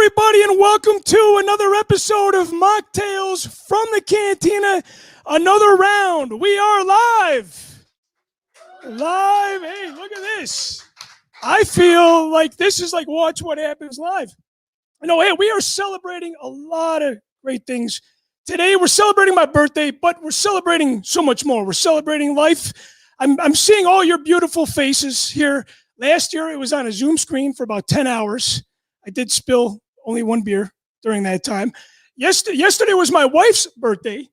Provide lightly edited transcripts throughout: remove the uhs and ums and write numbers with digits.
everybody, and welcome to another episode of Mocktails from the Cantina. Another round. We are live. Live. Hey, look at this. I feel like this is like Watch What Happens Live. Hey, we are celebrating a lot of great things. Today, we're celebrating my birthday, but we're celebrating so much more. We're celebrating life. I'm seeing all your beautiful faces here. Last year, it was on a Zoom screen for about 10 hours. I did spill only one beer during that time. Yesterday was my wife's birthday.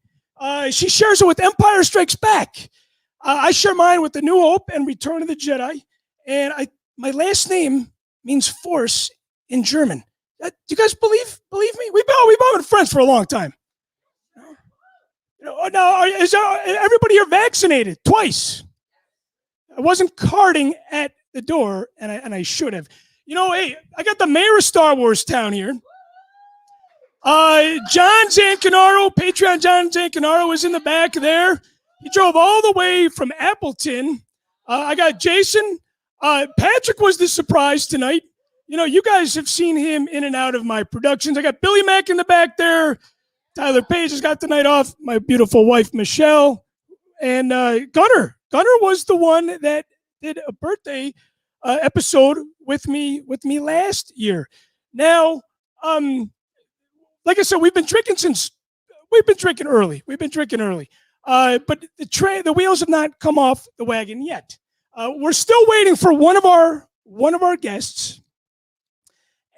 She shares it with Empire Strikes Back. I share mine with The New Hope and Return of the Jedi. And my last name means force in German. Do you guys believe me? We've been friends for a long time. Now, is everybody here vaccinated? Twice. I wasn't carding at the door, and I should have. Hey, I got the mayor of Star Wars Town here. John Zancanaro, Patreon John Zancanaro is in the back there. He drove all the way from Appleton. I got Jason. Patrick was the surprise tonight. You guys have seen him in and out of my productions. I got Billy Mack in the back there. Tyler Page has got the night off. My beautiful wife, Michelle. And Gunnar. Gunnar was the one that did a birthday episode with me last year. Now, like I said, we've been drinking early. But the wheels have not come off the wagon yet. We're still waiting for one of our guests,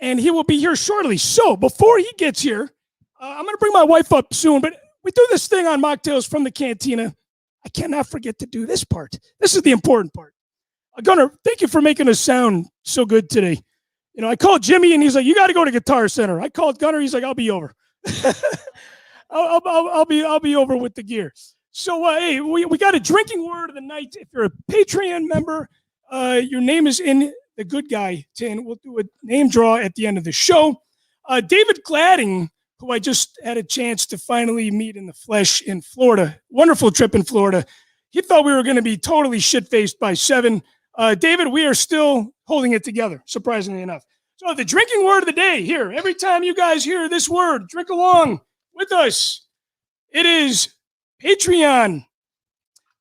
and he will be here shortly. So before he gets here, I'm going to bring my wife up soon. But we do this thing on Mocktails from the Cantina. I cannot forget to do this part. This is the important part. Gunnar, thank you for making us sound so good today. I called Jimmy and he's like, "You got to go to Guitar Center." I called Gunnar. He's like, "I'll be over." I'll be over with the gear. So hey, we got a drinking word of the night. If you're a Patreon member, your name is in the good guy tin. We'll do a name draw at the end of the show. David Gladding, who I just had a chance to finally meet in the flesh in Florida. Wonderful trip in Florida. He thought we were going to be totally shit-faced by 7. David, we are still holding it together, surprisingly enough. So the drinking word of the day here. Every time you guys hear this word, drink along with us. It is Patreon.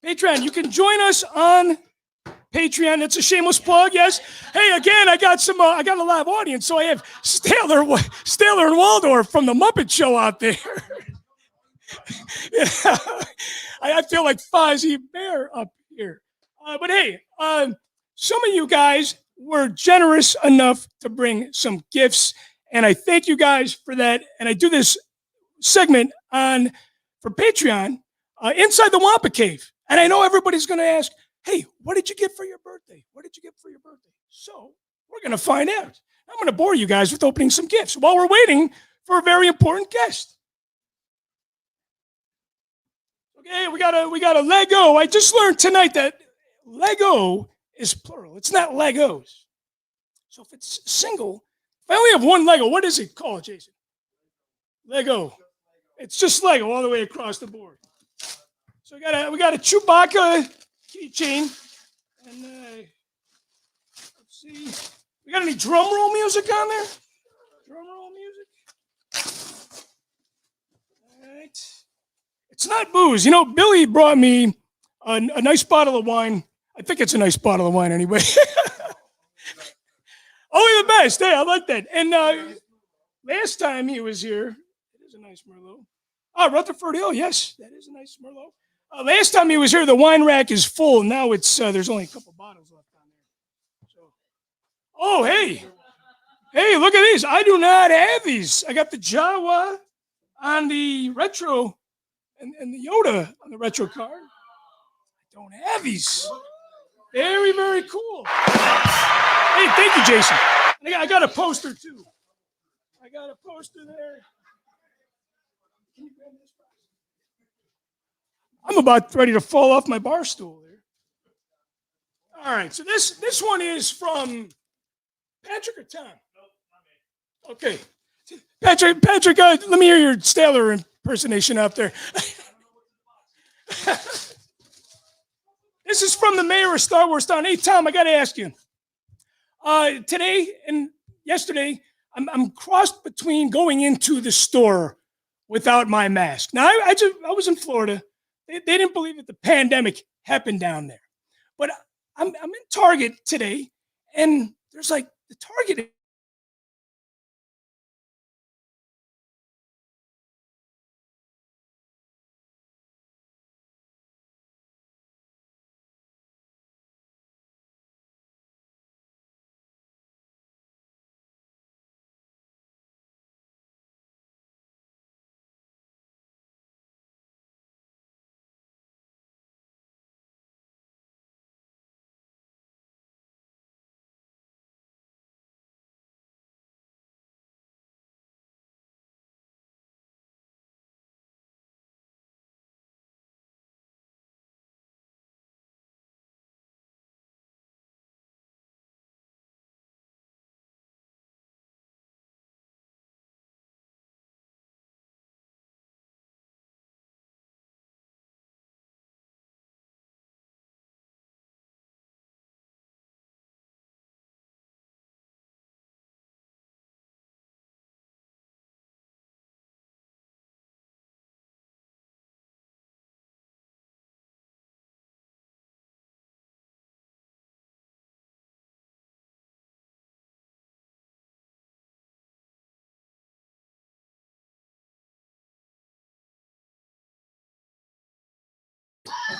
Patreon. You can join us on Patreon. It's a shameless plug, yes. Hey, again, I got a live audience, so I have Staler and Waldorf from the Muppet Show out there. Yeah. I feel like Fozzie Bear up here. But hey, some of you guys were generous enough to bring some gifts, and I thank you guys for that. And I do this segment for Patreon inside the Wampa Cave. And I know everybody's going to ask, "Hey, what did you get for your birthday? What did you get for your birthday?" So we're going to find out. I'm going to bore you guys with opening some gifts while we're waiting for a very important guest. Okay, we got a Lego. I just learned tonight that Lego is plural. It's not Legos. So if it's single, if I only have one Lego, what is it called, Jason? Lego. It's just Lego all the way across the board. So we got a Chewbacca keychain, and let's see. We got any drum roll music on there? Drum roll music. All right. It's not booze. Billy brought me a nice bottle of wine. I think it's a nice bottle of wine anyway. Only the best. Hey, I like that. And last time he was here, it is a nice Merlot. Rutherford Hill, yes, that is a nice Merlot. Last time he was here, the wine rack is full. Now there's only a couple bottles left on there. So, hey, look at these. I do not have these. I got the Jawa on the retro and the Yoda on the retro card. I don't have these. Very, very cool. Hey, thank you, Jason. I got a poster, too. I got a poster there. Can you grab this? I'm about ready to fall off my bar stool there. All right, so this one is from Patrick or Tom? Okay. Patrick, let me hear your Staler impersonation out there. This is from the mayor of Star Wars Town. Hey, Tom, I got to ask you. Today and yesterday, I'm crossed between going into the store without my mask. Now, I was in Florida. They didn't believe that the pandemic happened down there. But I'm in Target today, and there's like the Target.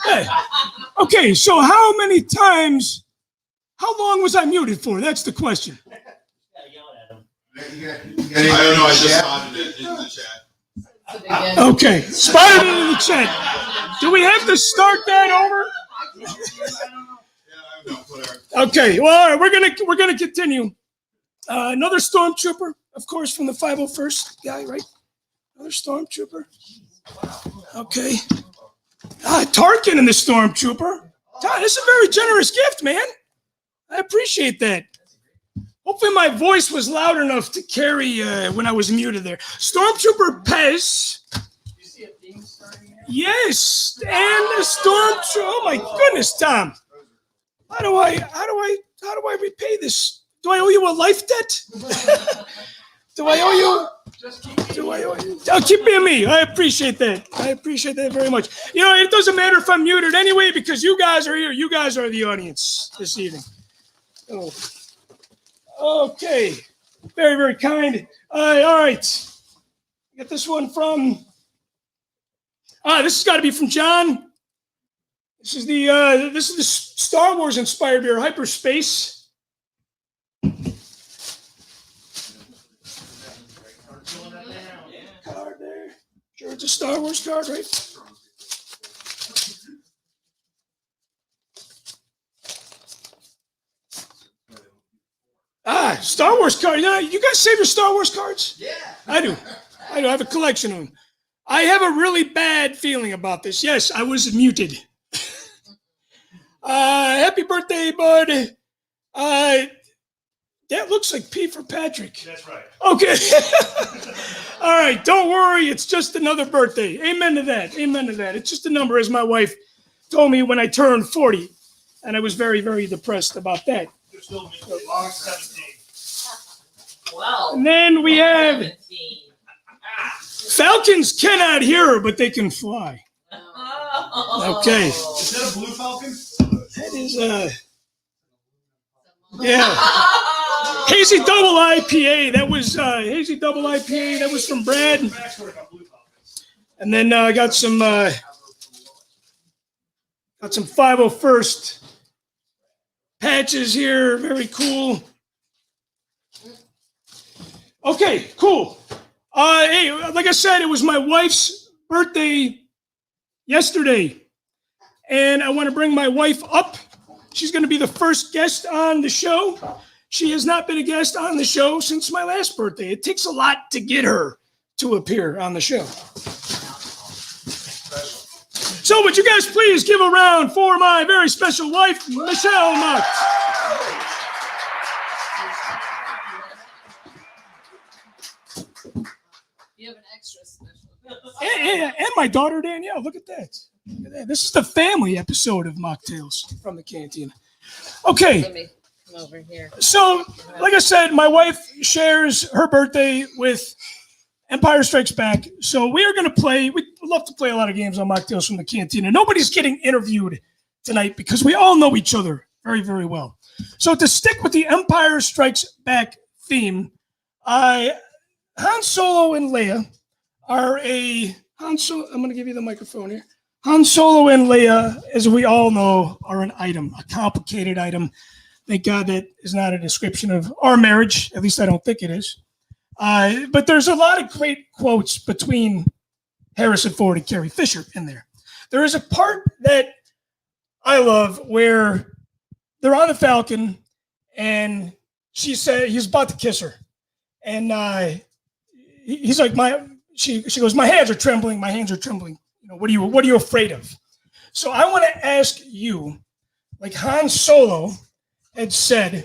Hey, okay, so how long was I muted for? That's the question. I don't know. I just spotted it in the chat. Okay, spotted it in the chat. Do we have to start that over? Okay, well, all right, we're gonna continue. Another stormtrooper, of course, from the 501st guy, right? Another stormtrooper. Okay. Tarkin and the stormtrooper. This is a very generous gift, man. I appreciate that. Hopefully my voice was loud enough to carry when I was muted there. Stormtrooper Pez. You see a theme starting here? Yes, and the stormtrooper. Oh my goodness, Tom. How do I repay this? Do I owe you a life debt? Do I owe you? Do I owe you? Oh, keep being me. I appreciate that. I appreciate that very much. You know, it doesn't matter if I'm muted anyway because you guys are here. You guys are the audience this evening. Oh. Okay. Very, very kind. All right. Get this one from. This has got to be from John. This is the Star Wars inspired beer, Hyperspace. Card there. Sure, it's a Star Wars card, right? Star Wars card. You guys save your Star Wars cards? Yeah. I do. I have a collection of them. I have a really bad feeling about this. Yes, I was muted. Happy birthday, bud. That looks like P for Patrick. That's right. Okay. All right. Don't worry. It's just another birthday. Amen to that. Amen to that. It's just a number, as my wife told me when I turned 40. And I was very, very depressed about that. You're still 17. Well. And then we have 17. Falcons cannot hear, but they can fly. Oh. Okay. Is that a blue falcon? That is yeah. Hazy double IPA. That was hazy double IPA. That was from Brad. And then I got some 501st patches here. Very cool. Okay, cool. Hey, like I said, it was my wife's birthday yesterday, and I want to bring my wife up. She's going to be the first guest on the show. She has not been a guest on the show since my last birthday. It takes a lot to get her to appear on the show. So would you guys please give a round for my very special wife, Michelle Mott. You have an extra special. And my daughter, Danielle. Look at that. Look at that. This is the family episode of Machtails from the Cantina. Okay. Let me come over here. So, like I said, my wife, shares her birthday with Empire Strikes Back. So we are going to play. We love to play a lot of games on Machtails from the Cantina. Nobody's getting interviewed tonight because we all know each other very, very well. So to stick with the Empire Strikes Back theme, Han Solo and Leia are I'm going to give you the microphone here. Han Solo and Leia, as we all know, are an item, a complicated item. Thank God that is not a description of our marriage. At least I don't think it is. But there's a lot of great quotes between Harrison Ford and Carrie Fisher in there. There is a part that I love where they're on the Falcon and she said he's about to kiss her. And he's like, she goes, my hands are trembling. My hands are trembling. You know, what are you afraid of? So I want to ask you, like Han Solo had said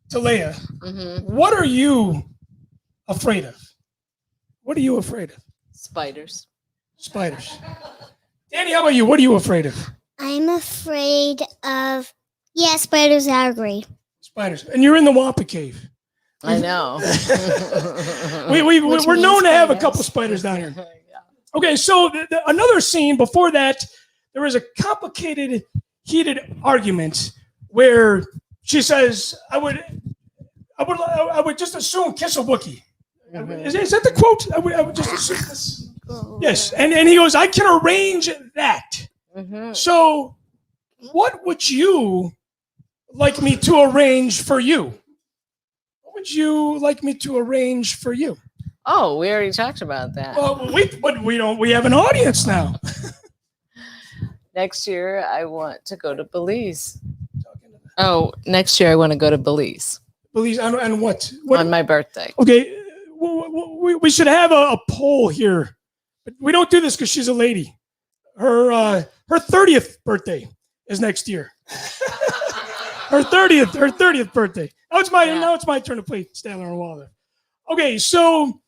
to Leia, what are you afraid of? What are you afraid of? Spiders. Spiders. Danny, how about you? What are you afraid of? I'm afraid of, spiders, I agree. Spiders. And you're in the Wampa Cave. I know. We're known to have a couple spiders down here. Okay, so another scene before that, there was a complicated, heated argument where she says, I would just assume kiss a Wookiee. Is that the quote? I would just assume this. Yes, and he goes, I can arrange that. So what would you like me to arrange for you? What would you like me to arrange for you? Oh, we already talked about that. Well, we have an audience now. Next year, I want to go to Belize. Oh, next year I want to go to Belize. Belize on what? On my birthday. Okay, we should have a poll here. But we don't do this because she's a lady. Her 30th birthday is next year. her 30th birthday. Now it's my turn to play Statler and Waller. Okay, so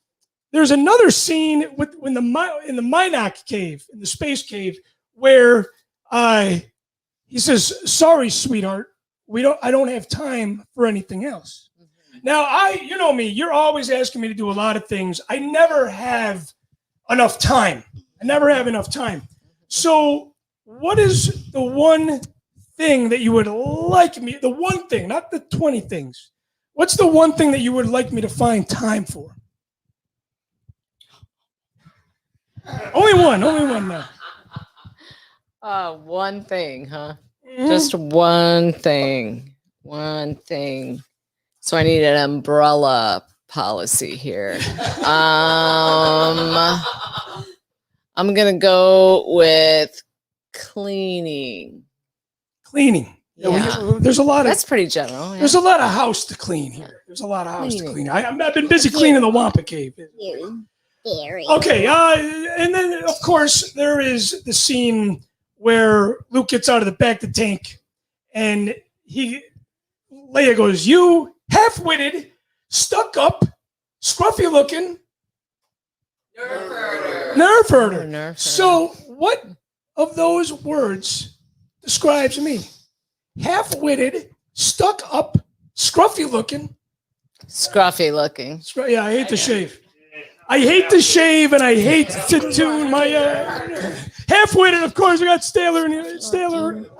there's another scene in the Minot cave, in the space cave, where he says, "Sorry, sweetheart, I don't have time for anything else." Now, you know me, you're always asking me to do a lot of things. I never have enough time. So what is the one thing that you would like me, the one thing, not the 20 things. What's the one thing that you would like me to find time for? Only one now. One thing, huh? Just one thing. So I need an umbrella policy here. I'm going to go with cleaning. Yeah. There's a lot of. That's pretty general. Yeah. There's a lot of house to clean here. I've been busy cleaning the Wampa Cave. Okay, and then of course there is the scene where Luke gets out of the back of the tank, and Leia goes, "You half-witted, stuck-up, scruffy-looking nerve herder." So, what of those words describes me? Half-witted, stuck-up, scruffy-looking. Yeah, I hate to shave. I hate to shave, and I hate to tune my half-witted. Of course, we got Statler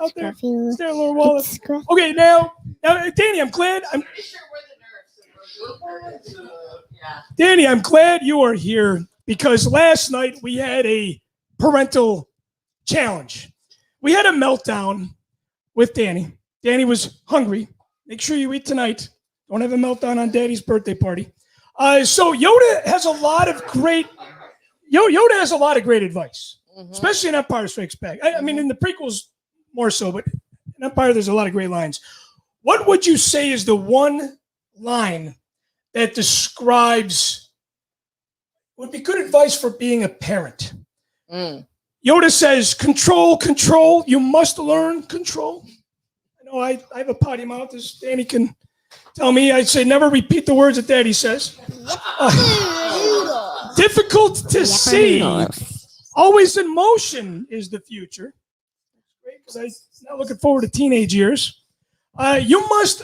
out there. Statler Wallace. Okay, now, Danny, I'm glad. Danny, I'm glad you are here because last night we had a parental challenge. We had a meltdown with Danny. Danny was hungry. Make sure you eat tonight. Don't have a meltdown on Daddy's birthday party. So Yoda has a lot of great advice, especially in Empire Strikes Back. I mean, in the prequels more so, but in Empire there's a lot of great lines. What would you say is the one line that describes would be good advice for being a parent? Yoda says, control. You must learn control. I know I have a potty mouth, as Danny can tell me. I'd say never repeat the words that Daddy says. Difficult to see. Always in motion is the future. That's great because I'm not looking forward to teenage years. You must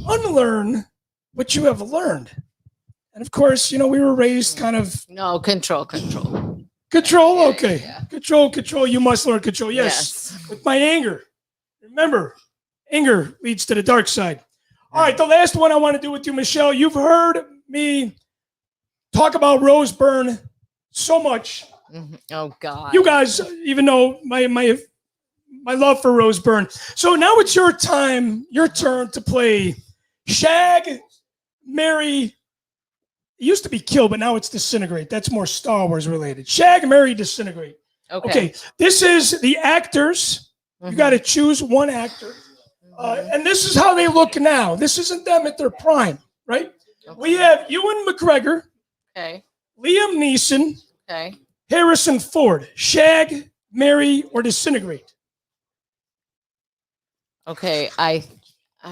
unlearn what you have learned. And of course, we were raised kind of No, control. control. Yeah, Okay. yeah. Control. You must learn control. Yes. With my anger. Remember, anger leads to the dark side. All right. The last one I want to do with you, Michelle. You've heard me talk about Rose Byrne so much. Mhm. Oh God. You guys even know my love for Rose Byrne. So now it's your turn to play Shag, Marry. It used to be Kill, but now it's Disintegrate. That's more Star Wars related. Shag, Marry, Disintegrate. Okay. This is the actors. You got to choose one actor. And this is how they look now. This isn't them at their prime, right? Okay. We have Ewan McGregor, Okay. Liam Neeson, Okay. Harrison Ford. Shag, Marry, or Disintegrate. Okay. I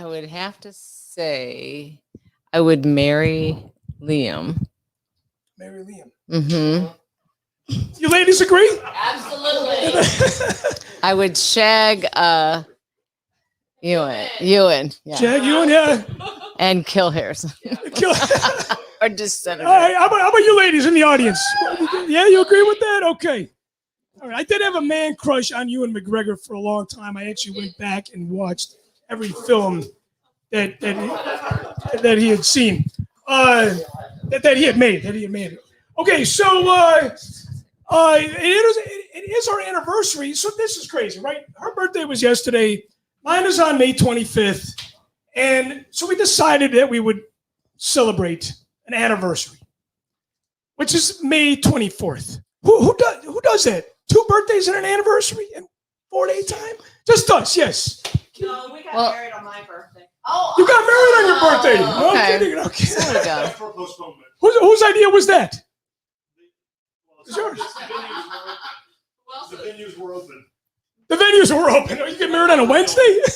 would have to say I would marry Liam. Marry Liam. Mm-hmm. You ladies agree? Absolutely. I would shag Ewan. Yeah. Shag, Ewan, yeah. And kill Harrison. Kill. Or All disintegrate. right, how about you ladies in the audience? Yeah, you agree with that? Okay. All right, I did have a man crush on Ewan McGregor for a long time. I actually went back and watched every film that he had seen, that he had made. Okay, so it is our anniversary. So this is crazy, right? Her birthday was yesterday. Mine is on May 25th, and so we decided that we would celebrate an anniversary, which is May 24th. Who does that? 2 birthdays and an anniversary in 4-day time? Just us, yes. No, we got married on my birthday. Oh, You got married on your birthday. No Okay. kidding. Okay. There we go. For postponement. Whose idea was that? It's yours. The venues were open. The venues were open. Oh, you get married on a Wednesday? so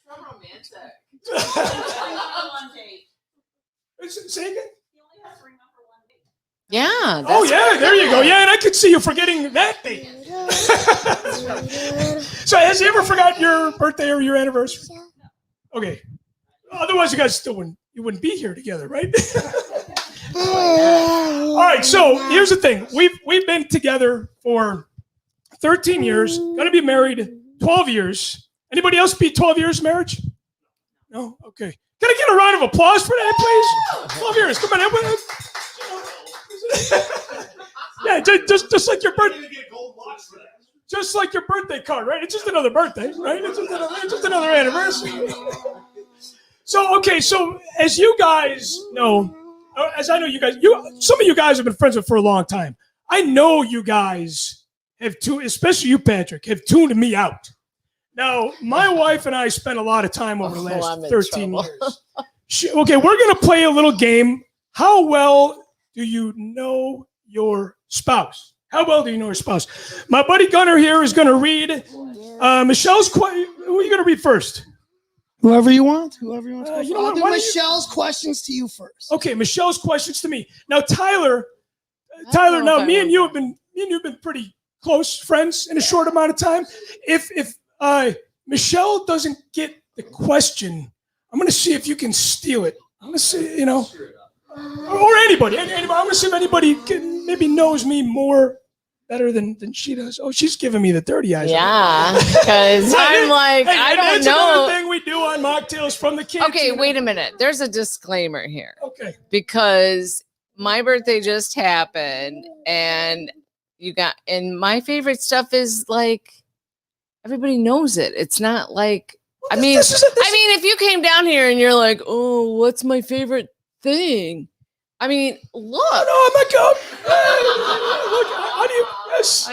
romantic. One date. Say again? You only have to remember one date. Yeah. Oh, that's yeah, there you go. Yeah, and I could see you forgetting that date. So has he ever forgotten your birthday or your anniversary? Okay. Otherwise, you guys wouldn't be here together, right? All right, so here's the thing. We've been together for 13 years, gonna be married 12 years. Anybody else be 12 years marriage? No? Okay. Can I get a round of applause for that, please? 12 years. Come on. Yeah, just like your birthday. Just like your birthday card, right? It's just another birthday, right? It's just another anniversary. So as you guys know, as I know you guys, some of you guys have been friends with for a long time. I know you guys have tuned, especially you, Patrick, have tuned me out. Now, my wife and I spent a lot of time over the last 13 years. Okay, we're going to play a little game. How well do you know your spouse? How well do you know your spouse? My buddy Gunnar here is going to read Michelle's question. Who are you going to read first? Whoever you want. You know what, I'll do why don't Michelle's questions to you first. Okay, Michelle's questions to me. Now, Tyler, know now if I me and want you have been pretty close friends in a short amount of time. If Michelle doesn't get the question, I'm going to see if you can steal it. I'm going to see, or anybody. I'm going to see if anybody maybe knows me better than she does. Oh, she's giving me the dirty eyes. Yeah, because I'm like, Hey, I don't that's know. another thing we do on Mocktails from the Cantina. Okay, wait a minute. There's a disclaimer here Okay. because my birthday just happened, and my favorite stuff is like everybody knows it. It's not like if you came down here and you're like, oh, what's my favorite thing? I mean, look. Oh, no, I'm not going. Look, how do you? Yes.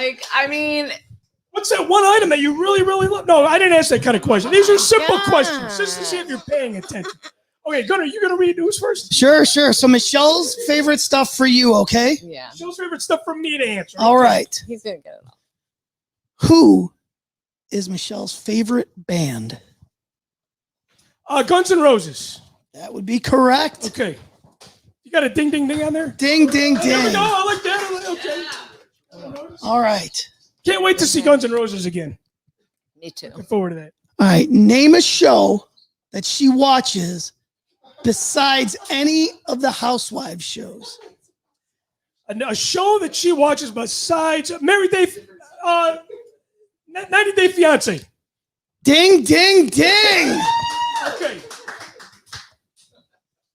What's that one item that you really, really love? No, I didn't ask that kind of question. These are simple questions, just to see if you're paying attention. Okay, Gunnar, you gonna read news first? Sure. So Michelle's favorite stuff for you, okay? Yeah. Michelle's favorite stuff for me to answer. All right. He's gonna get it all. Who is Michelle's favorite band? Guns N' Roses. That would be correct. Okay. You got a ding, ding, ding on there? Ding, ding, Oh, there we ding. go. I like that. Okay. All right. Can't wait to see Guns N' Roses again. Me too. Look forward to that. All right. Name a show that she watches besides any of the Housewives shows? A show that she watches besides Mary Day, 90 Day Fiance. Ding, ding, ding. Okay.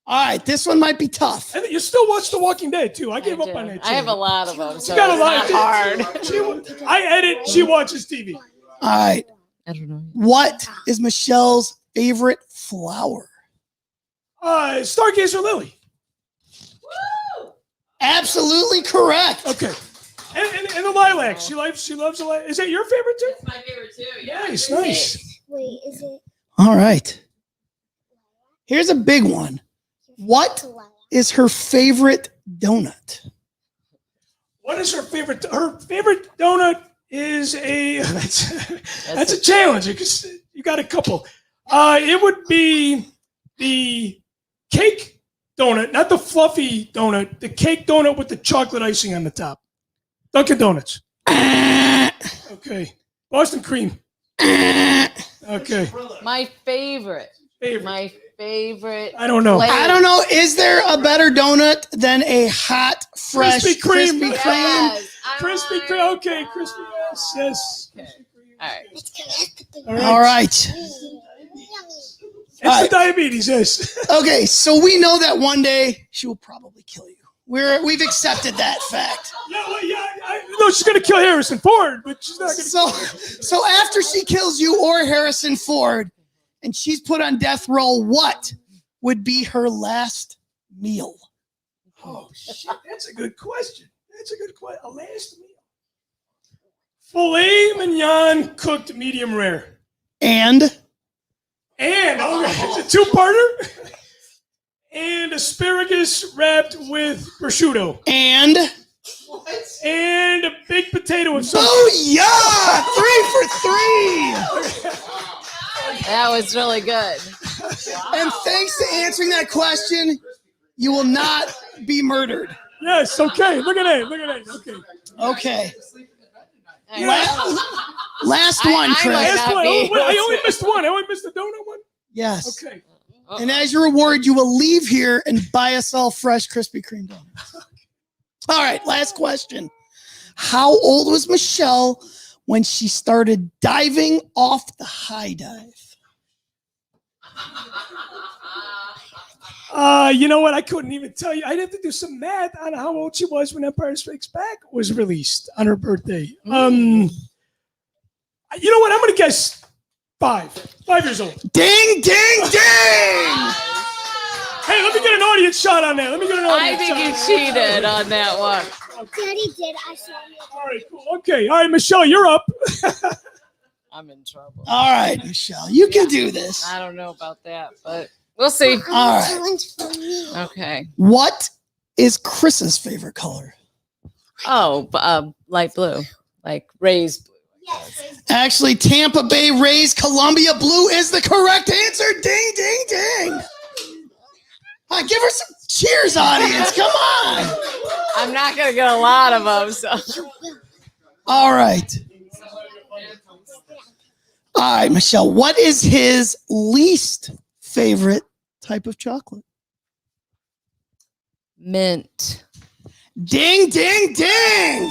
All right, this one might be tough. And you still watch The Walking Dead too. I gave up on that. I have a lot of them, so You got a it's lot. not hard. I edit. She watches TV. All right. I don't know. What is Michelle's favorite flower? Stargazer Lily. Absolutely correct. Okay. And the lilac. She loves the lilac. Is that your favorite too? It's my favorite too. Yeah. Nice. Wait, is it? All right. Here's a big one. What is her favorite donut? What is her favorite? Her favorite donut is a. That's a challenge because you got a couple. It would be the cake donut, not the fluffy donut. The cake donut with the chocolate icing on the top. Dunkin' Donuts. Okay. Boston cream. Okay. My favorite. My favorite. I don't know. flavor. I don't know. Is there a better donut than a hot, fresh, Krispy Kreme. Krispy Kreme? Yes, Krispy Kreme. Okay, Krispy. Yes. Okay. All right. It's gonna have to be. All right. It's All the right. diabetes. Yes. Okay, so we know that one day she will probably kill you. We've accepted that fact. Yeah. Well, yeah. No, she's gonna kill Harrison Ford, but she's not gonna. So after she kills you or Harrison Ford, and she's put on death row, what would be her last meal? Oh shit, that's a good question. That's a good question. A last meal. Filet mignon cooked medium rare. And It's a two-parter. And asparagus wrapped with prosciutto. and And a big potato with some. booyah! 3 for 3. That was really good. And thanks to answering that question, you will not be murdered. Yes. Okay. Look at that. Okay. Okay. All right. Last one, I Chris. might Last not one. be. Oh, wait, I only missed one. I only missed the donut one. Yes. Okay. And as your reward, you will leave here and buy us all fresh Krispy Kreme donuts. All right, last question. How old was Michelle when she started diving off the high dive? You know what? I couldn't even tell you. I'd have to do some math on how old she was when Empire Strikes Back was released on her birthday. You know what? I'm gonna guess 5 years old. Ding, ding, ding! Hey, let me get an audience shot on that. Let me get an I audience think shot. you cheated on that one. Daddy did. I saw it. All right, cool. Okay. All right, Michelle, you're up. I'm in trouble. All right, Michelle, you can do this. I don't know about that, but we'll see. All right. Challenge for me. Okay. What is Chris's favorite color? Oh, light blue, like Ray's blue. Yes. Actually, Tampa Bay Rays Columbia Blue is the correct answer. Ding, ding, ding. Give her some cheers, audience. Come on. I'm not gonna get a lot of them, so. All right. All right, Michelle, what is his least favorite type of chocolate? Mint. Ding, ding, ding.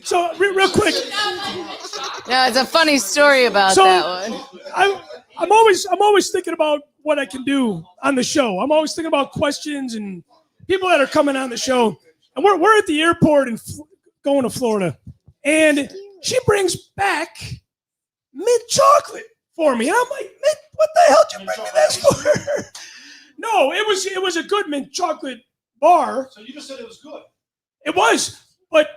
So real quick, No, it's a funny story about So- that one. I'm always thinking about what I can do on the show. I'm always thinking about questions and people that are coming on the show. And we're at the airport and going to Florida, and she brings back mint chocolate for me, and I'm like, mint, what the hell did you bring me this for? No, it was a good mint chocolate bar. So you just said it was good. It was, but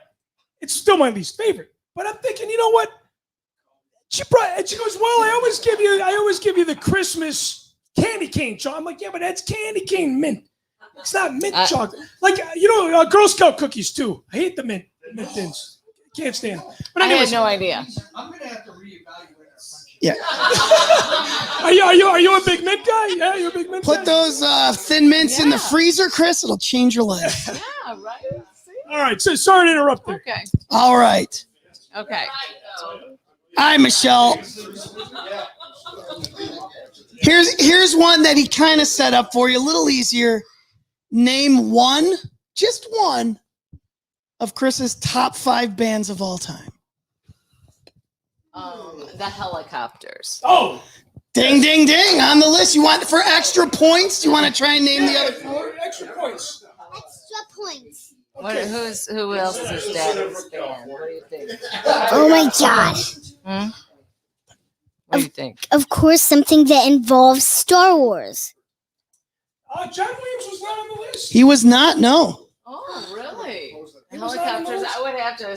it's still my least favorite. But I'm thinking, you know what? She goes, well, I always give you the Christmas candy cane chocolate. I'm like, yeah, but that's candy cane mint. It's not mint chocolate. Like, Girl Scout cookies too. I hate the mint thins. Can't stand them. But I anyways, had no idea. I'm gonna have to reevaluate our friendship. Yeah. are you a big mint guy? Yeah, you're a big mint guy. Put those thin mints in the freezer, Chris. It'll change your life. Yeah, right. All right. So sorry to interrupt there. Okay. All right. Okay. Hi, Michelle. Here's one that he kind of set up for you, a little easier. Name one, just one, of Chris's top 5 bands of all time. The Helicopters. Oh, Ding, ding, ding! On the list. You want for extra points? You want to try and name the other 4? extra points. Extra points. Who else is daddy's band? What do you think? Oh my God. What do you think? Of course, something that involves Star Wars. John Williams was not on the list. He was not. No. Oh, really? He was not on the Helicopters. list. I would have to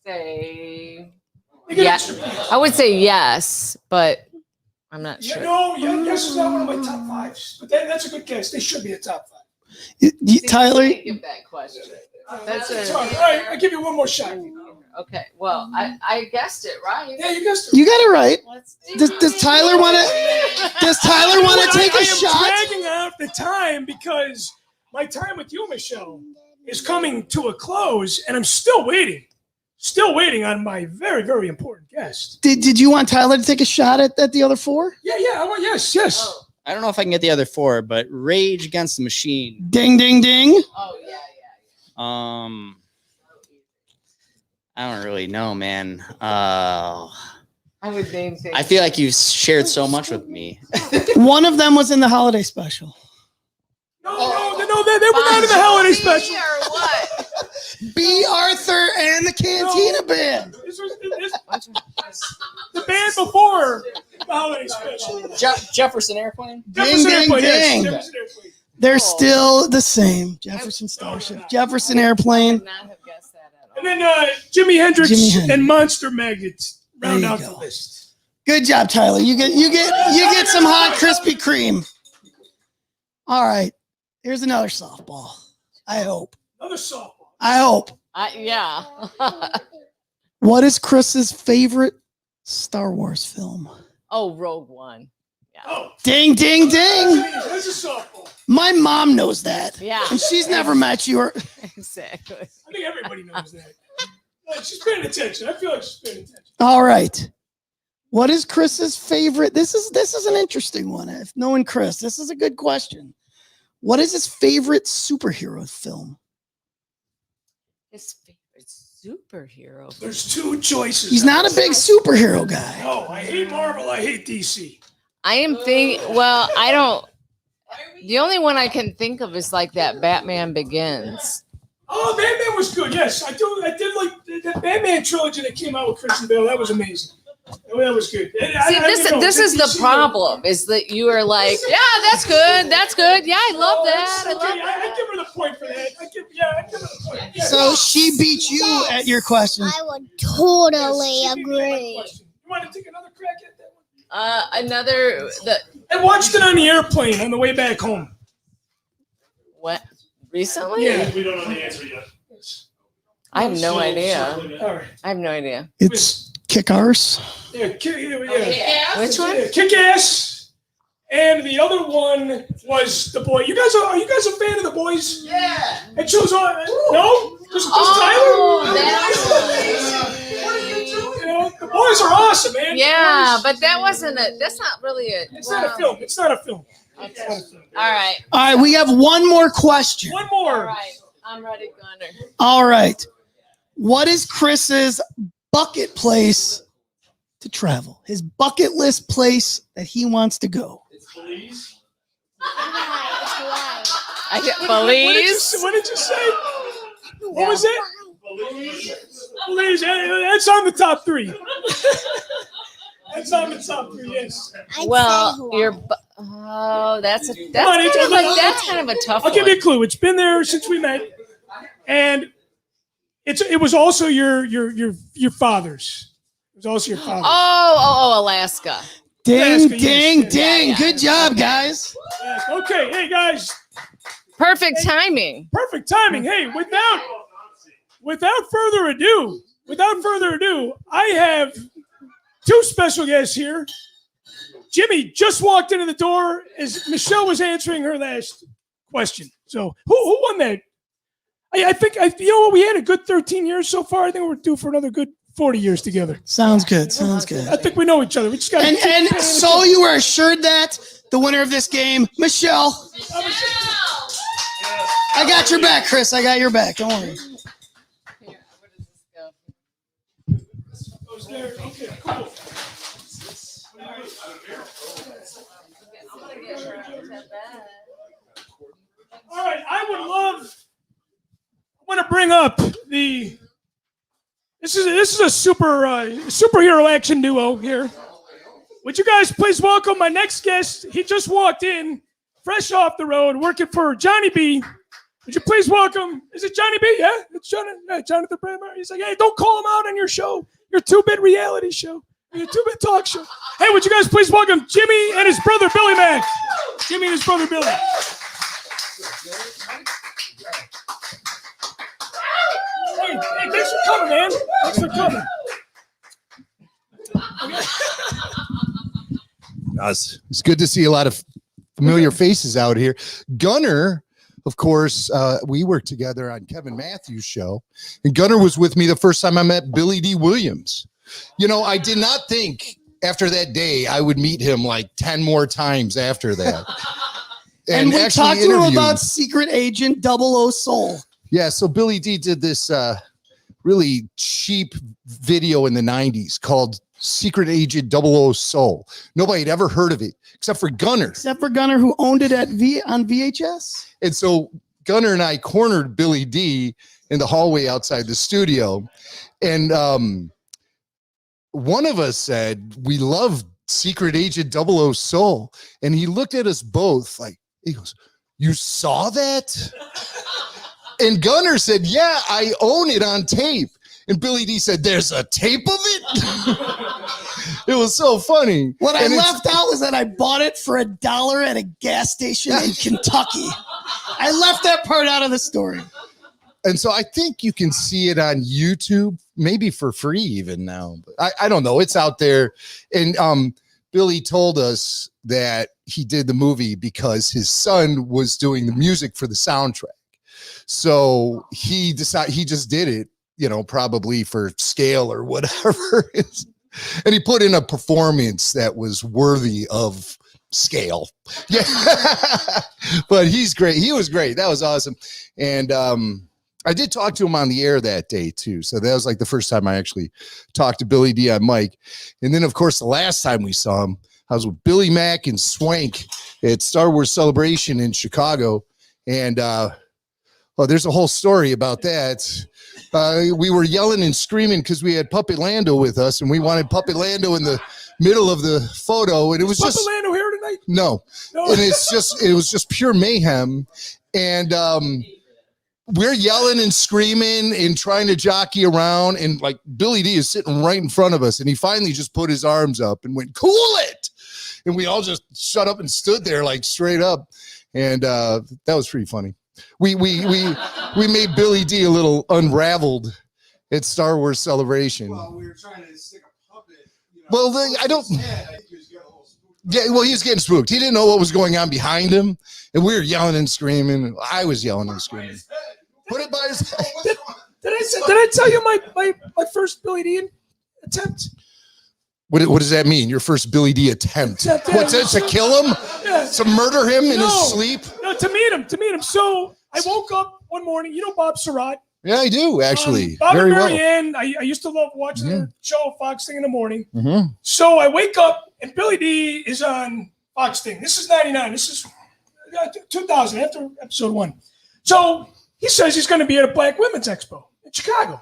say. You get Yeah, extra points. I would say yes, but I'm not Yeah, sure. no, yes is not one of my top 5s, but that's a good guess. They should be a top 5. Tyler, You can't give that question. That's It's a, hard. All right, I'll give you one more shot. okay. Well, I guessed it right. Yeah, you guessed it. you got it right. Let's Does Tyler want to? Does Tyler want to take a I am shot? dragging out the time because my time with you, Michelle, is coming to a close, and I'm still waiting. Still waiting on my very, very important guest. Did you want Tyler to take a shot at the other 4? Yeah, I want yes. Oh, I don't know if I can get the other 4, but Rage Against the Machine. Ding, ding, ding. oh yeah. I don't really know, man. I would name things. I feel like you've shared so much with me. One of them was in the holiday special. No, they were not in the holiday special. Or what? B. Arthur and the Cantina Band. This was the band before the holiday special. Jefferson Airplane? Ding, ding, Airplane, yes, ding. Jefferson Airplane. They're still the same. Jefferson Starship, Jefferson I Airplane. would not have guessed that at all. And then Jimi Hendrix Jimi Hendrix. and Monster Maggots round There you out the go. list. Good job, Tyler. You get some hot Krispy Kreme. All right. Here's another softball. I hope. Another softball. I hope. Yeah. What is Chris's favorite Star Wars film? Oh, Rogue One. Yeah. Oh, Ding, ding, ding. that's a softball. My mom knows that. Yeah. And she's never met you. Or Exactly. I think everybody knows that. She's paying attention. I feel like she's paying attention. all right. What is Chris's favorite? This is an interesting one. If knowing Chris, this is a good question. What is his favorite superhero film? His favorite superhero. There's 2 choices. He's not a big superhero guy. No, I hate Marvel. I hate DC. I am thinking. Well, I don't. The only one I can think of is like that Batman Begins. Oh, Batman was good. Yes, I do. I did like the Batman trilogy that came out with Christian Bale. That was amazing. That was good. See, this is the problem. Is that you are like, yeah, that's good. That's good. Yeah, I love that. I love Okay, that. I give her the point for that. I give her the point. Yeah. So she beat you at your question. I would totally Yes, she beat me at my agree. question. You want to take another crack at that one? Another I watched it on the airplane on the way back home. what recently? Yeah. We don't know the answer yet. I have no idea. All right. I have no idea. It's Kick-Arse. Yeah, yeah. Which one? Kick Ass. And the other one was The Boy. Are you guys a fan of The Boys? Yeah. It shows on. No? Just Oh, Tyler? that What are you doing? You know, The Boys are awesome, man. Yeah, The Boys- but that wasn't a. That's not really a. It's not a film. It's not a film. Okay. All right. All right, we have one more question. One more. All right. I'm ready, Gunner. All right. What is Chris's bucket place to travel? His bucket list place that he wants to go. It's Belize. I get Belize. What did you say? What was it? Belize. Belize. That's on the top 3. That's on the top 3, yes. Well, that's kind of a tough I'll give you a one. clue. It's been there since we met. And it was also your father's. It was also your father's. Oh, Alaska. Ding, Alaska, ding, yes. ding. Yeah. Good job, guys. Yes. Okay, hey guys, Perfect timing. perfect timing. Hey, without further ado, I have 2 special guests here. Jimmy just walked into the door as Michelle was answering her last question. So who won that? I think you know what, we had a good 13 years so far. I think we're due for another good 40 years together. Sounds good. Sounds good. I think we know each other. We just got And so you are assured that the winner of this game, Michelle. I got your back, Chris. I got your back. Don't worry. Here, where does this go? Goes there. Okay, cool. I'm gonna get her out of bed. All right, I want to bring up this is a superhero action duo here. Would you guys please welcome my next guest? He just walked in, fresh off the road, working for Johnny B. Would you please welcome? Is it Johnny B? Yeah, it's Jonathan Bradmer. He's like, hey, don't call him out on your show, your 2-bit reality show, your 2-bit talk show. Hey, would you guys please welcome Jimmy and his brother Billy Mack? Jimmy and his brother Billy. Hey, thanks for coming, man. Thanks for coming. It's good to see a lot of familiar faces out here. Gunner, of course, we worked together on Kevin Matthews' show, and Gunner was with me the first time I met Billy D. Williams. You know, I did not think after that day I would meet him like 10 more times after that. And we talked to him about Secret Agent 00 Soul. Yeah, so Billy D did this really cheap video in the 90s called Secret Agent 00 Soul. Nobody had ever heard of it except for Gunner. Except for Gunner, who owned it on VHS. And so Gunner and I cornered Billy D in the hallway outside the studio. And one of us said, we love Secret Agent 00 Soul. And he looked at us both like, he goes, you saw that? And Gunner said, yeah, I own it on tape. And Billy D said, there's a tape of it? It was so funny. What I left out was that I bought it for $1 at a gas station in Kentucky. I left that part out of the story. And so I think you can see it on YouTube, maybe for free even now. But I don't know. It's out there. And Billy told us that he did the movie because his son was doing the music for the soundtrack. So he just did it, you know, probably for scale or whatever. And he put in a performance that was worthy of scale. Yeah. But he's great. He was great. That was awesome. And I did talk to him on the air that day too. So that was like the first time I actually talked to Billy D on mic. And then of course, the last time we saw him, I was with Billy Mack and Swank at Star Wars Celebration in Chicago. And well, there's a whole story about that. We were yelling and screaming because we had Puppet Lando with us, and we wanted Puppet Lando in the middle of the photo, and it was Puppet just Lando here tonight? No. And it was just pure mayhem. And we're yelling and screaming and trying to jockey around, and like Billy D is sitting right in front of us, and he finally just put his arms up and went, cool it. And we all just shut up and stood there like straight up. And that was pretty funny. We made Billy D a little unraveled at Star Wars Celebration. Well, we were trying to stick a puppet. You know, well, I don't. I think he was getting a little spooked. Yeah, well, he was getting spooked. He didn't know what was going on behind him, and we were yelling and screaming. I was yelling and screaming. Put it by his head. Did I tell you my first Billy D attempt? What does that mean? Your first Billy D attempt? What's it, to kill him? Yeah. To murder him in his sleep? No, to meet him. So I woke up one morning. You know Bob Surratt? Yeah, I do, actually. Bob Very and well. Marianne, I used to love watching their show, Fox Thing in the morning. Mm-hmm. So I wake up, and Billy D is on Fox Thing. This is 99. This is 2000, after episode 1. So he says he's going to be at a Black Women's Expo in Chicago.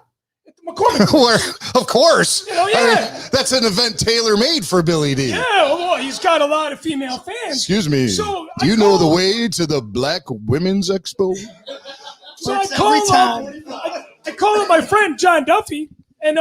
McCormick. Of course. You know, yeah. I mean, that's an event tailor-made for Billy D. Yeah, well, he's got a lot of female fans. Excuse me. So do you know the way to the Black Women's Expo? So I call up my friend John Duffy, and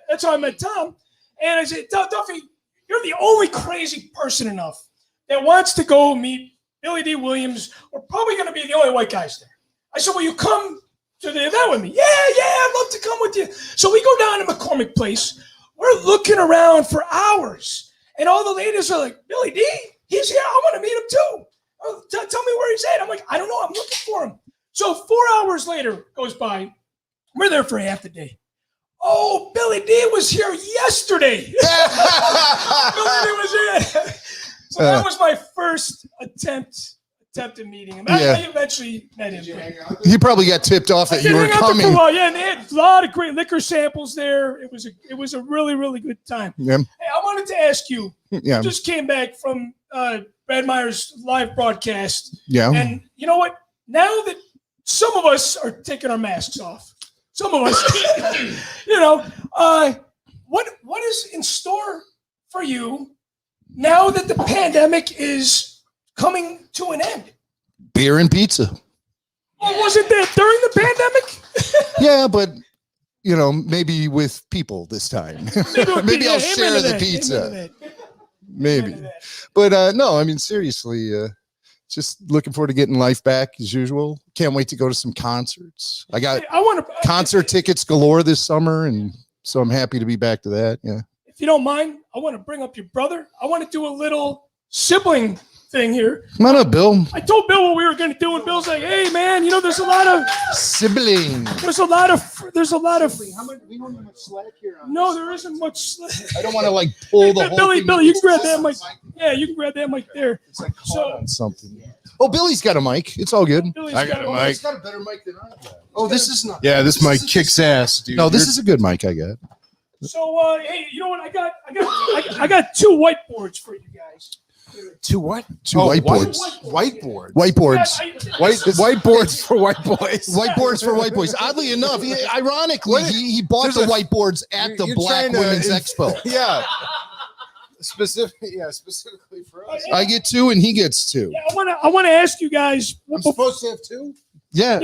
that's how I met Tom. And I said, Duffy, you're the only crazy person enough that wants to go meet Billy D. Williams. We're probably going to be the only white guys there. I said, will you come to the event with me? Yeah, I'd love to come with you. So we go down to McCormick Place. We're looking around for hours. And all the ladies are like, Billy D, he's here. I want to meet him too. Oh, tell me where he's at. I'm like, I don't know. I'm looking for him. So 4 hours later goes by. We're there for half the day. Oh, Billy D was here yesterday. Billy D was here. So that was my first attempted meeting him. I eventually met him. He probably got tipped off that you were coming. Yeah, and they had a lot of great liquor samples there. It was a really, really good time. Yeah. Hey, I wanted to ask you. Yeah. Just came back from Brad Meyer's live broadcast. Yeah. And you know what? Now that some of us are taking our masks off, some of us, what is in store for you now that the pandemic is coming to an end? Beer and pizza. Well, wasn't that during the pandemic? Yeah, but maybe with people this time. Maybe I'll share the pizza. Maybe. But no, I mean, seriously, just looking forward to getting life back as usual. Can't wait to go to some concerts. I got concert tickets galore this summer, and so I'm happy to be back to that. Yeah. If you don't mind, I want to bring up your brother. I want to do a little sibling thing here. Come on up, Bill. I told Bill what we were going to do, and Bill's like, "Hey, man, there's a lot of sibling. There's a lot of. How much? We don't have much slack here. No, there isn't much slack. I don't want to pull the whole thing. Billy, you can grab that mic. Yeah, you can grab that mic there. It's like on something. Oh, Billy's got a mic. It's all good. I got a mic. He's got a better mic than I got. Oh, this is not. Yeah, this mic kicks ass, dude. No, this is a good mic I got. So, hey, you know what? I got two whiteboards for you guys. Two what? Two whiteboards. Whiteboard. Whiteboards. Whiteboards for white boys. Whiteboards for white boys. Oddly enough, ironically, he bought the whiteboards at the Black Women's Expo. Yeah. Specifically for us. I get two and he gets two. Yeah, I want to ask you guys. I'm supposed to have two? Yeah.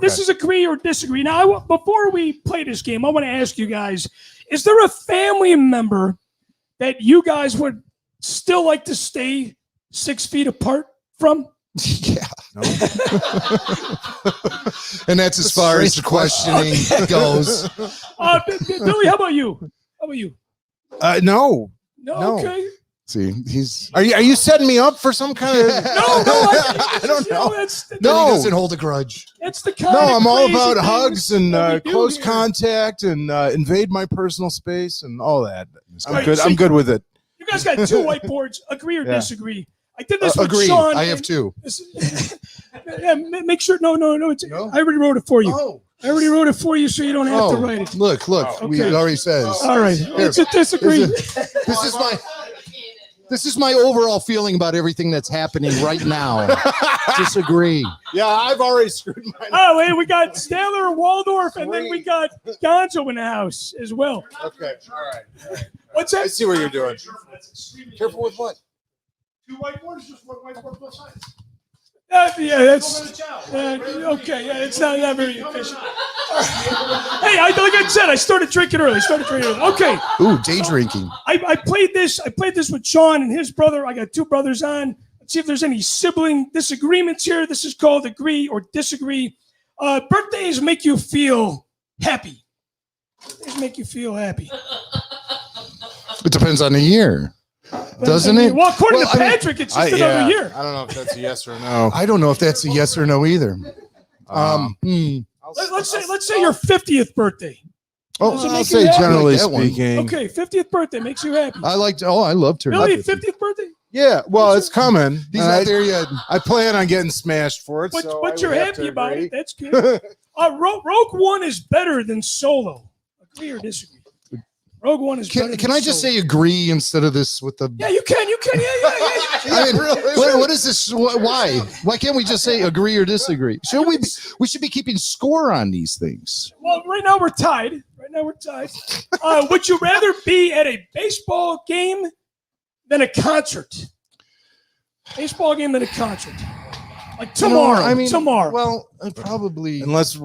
This is agree or disagree. Now, before we play this game, I want to ask you guys: is there a family member that you guys would still like to stay 6 feet apart from? Yeah. No. And that's as far as the questioning goes. Billy, how about you? No. No. Okay. See, he's. Are you setting me up for some kind of? No. I don't know. No, he doesn't hold a grudge. That's the kind. No, of I'm all crazy about things hugs and that we do close here. contact and invade my personal space and all that. All right, I'm so good with it. You guys got two whiteboards. Agree or Yeah. disagree? I did this with Agree. Sean. I have two. Yeah, make sure. No. No? I already wrote it for you. Oh. I already wrote it for you, so you don't have to write it. Look. We Okay. already says. All right. It's a disagree. This is my overall feeling about everything that's happening right now. Disagree. Yeah, I've already screwed mine. Oh, hey, we got Statler, Waldorf, and then we got Gonzo in the house as well. Okay, all right. What's I that? see what you're doing. Careful with what? Two whiteboards, just one whiteboard plus size. Yeah, that's okay. Yeah, it's not very efficient. Hey, like I said, I started drinking early. Okay. Ooh, day drinking. I played this with Sean and his brother. I got two brothers on. Let's see if there's any sibling disagreements here. This is called agree or disagree. Birthdays make you feel happy. Birthdays make you feel happy. It depends on the year, doesn't it? Well, according to Patrick, it's just another year. I don't know if that's a yes or no. I don't know if that's a yes or no either. Let's say your 50th birthday. Oh, Does it I'll make you say happy? generally I like that one. speaking. Okay, 50th birthday makes you happy. I love turkey. Really, 50th birthday? Yeah, well, it's coming. He's not there yet. I plan on getting smashed for it. But so I you're would have happy to about agree. it. That's good. Rogue One is better than Solo. Agree or disagree? Rogue One is better. Can I just say agree instead of this with the? Yeah, you can. Yeah. I mean, what is this? Why? Why can't we just say agree or disagree? Should we? We should be keeping score on these things. Well, right now we're tied. Would you rather be at a baseball game than a concert? Baseball game than a concert. Like tomorrow. Tomorrow. Well, probably. Unless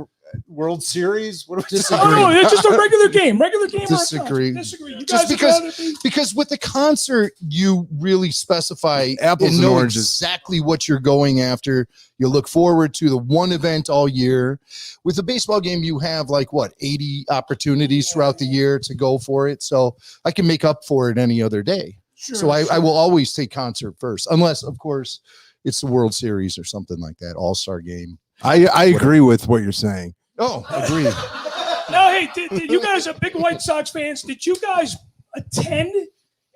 World Series, what are we Disagree. Oh, no, it's just a regular game. Disagree. Or a concert. Disagree. You Just guys would rather because with the concert you really specify Apples and and know oranges. exactly what you're going after. You look forward to the one event all year. With the baseball game, you have 80 opportunities throughout the year to go for it. So I can make up for it any other day. Sure, So I will always take concert first, unless of course it's the World Series or something like that, All-Star game. I agree with what you're saying. Oh, agree. Now, hey, did you guys are big White Sox fans? Did you guys attend